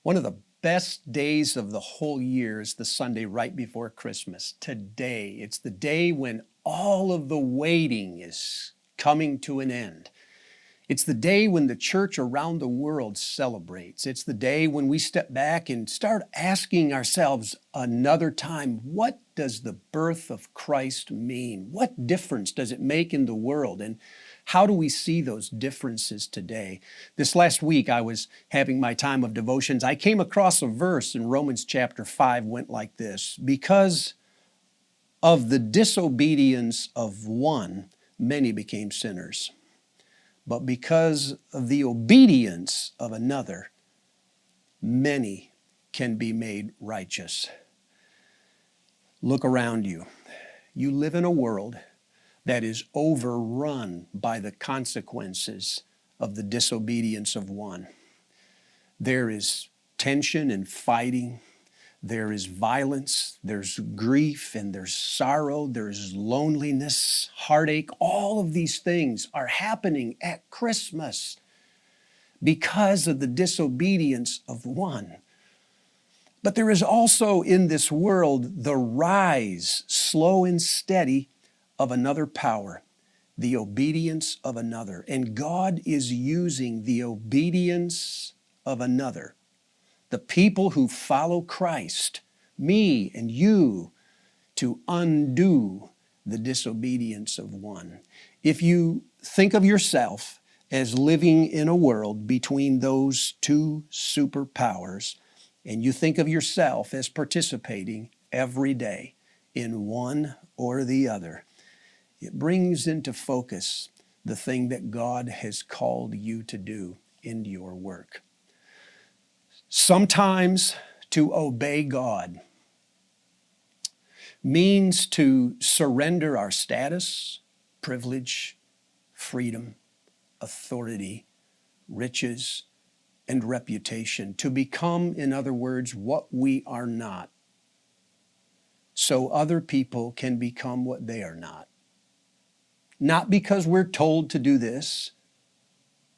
One of the best days of the whole year is the Sunday right before Christmas. Today, it's the day when all of the waiting is coming to an end. It's the day when the church around the world celebrates. It's the day when we step back and start asking ourselves another time, what does the birth of Christ mean? What difference does it make in the world? And how do we see those differences today? This last week, I was having my time of devotions. I came across a verse in Romans chapter 5, went like this: because of the disobedience of one, many became sinners. But because of the obedience of another, many can be made righteous. Look around you. You live in a world that is overrun by the consequences of the disobedience of one. There is tension and fighting. There is violence, there's grief, and there's sorrow, there's loneliness, heartache. All of these things are happening at Christmas because of the disobedience of one. But there is also in this world the rise, slow and steady, of another power, the obedience of another. And God is using the obedience of another, the people who follow Christ, me and you, to undo the disobedience of one. If you think of yourself as living in a world between those two superpowers, and you think of yourself as participating every day in one or the other, it brings into focus the thing that God has called you to do in your work. Sometimes to obey God means to surrender our status, privilege, freedom, authority, riches, and reputation, to become, in other words, what we are not, so other people can become what they are not. Not because we're told to do this,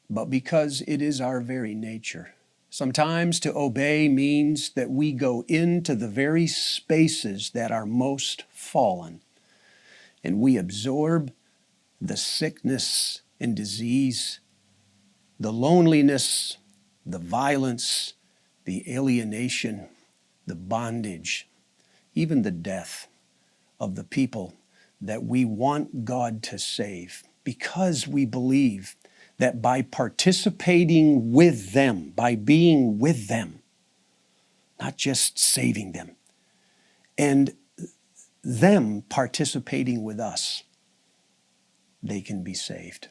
but because it is our very nature. Sometimes to obey means that we go into the very spaces that are most fallen, and we absorb the sickness and disease, the loneliness, the violence, the alienation, the bondage, even the death of the people that we want God to save, because we believe that by participating with them, by being with them, not just saving them, and them participating with us, they can be saved.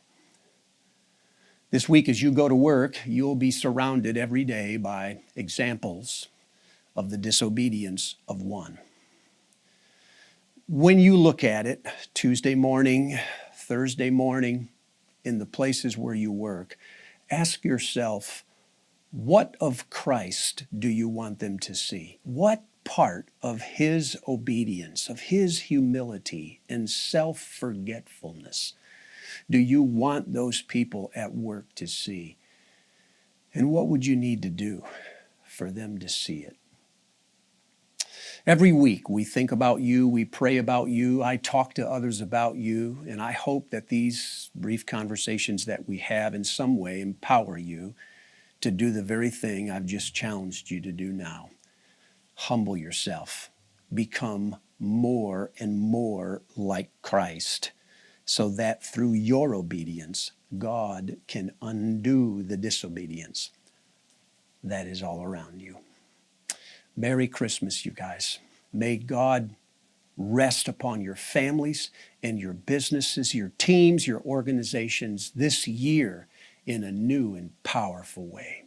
This week, as you go to work, you'll be surrounded every day by examples of the disobedience of one. When you look at it, Tuesday morning, Thursday morning, in the places where you work, ask yourself, what of Christ do you want them to see? What part of His obedience, of His humility and self-forgetfulness do you want those people at work to see? And what would you need to do for them to see it? Every week we think about you, we pray about you, I talk to others about you, and I hope that these brief conversations that we have in some way empower you to do the very thing I've just challenged you to do now. Humble yourself. Become more and more like Christ, so that through your obedience, God can undo the disobedience that is all around you. Merry Christmas, you guys. May God rest upon your families and your businesses, your teams, your organizations this year in a new and powerful way.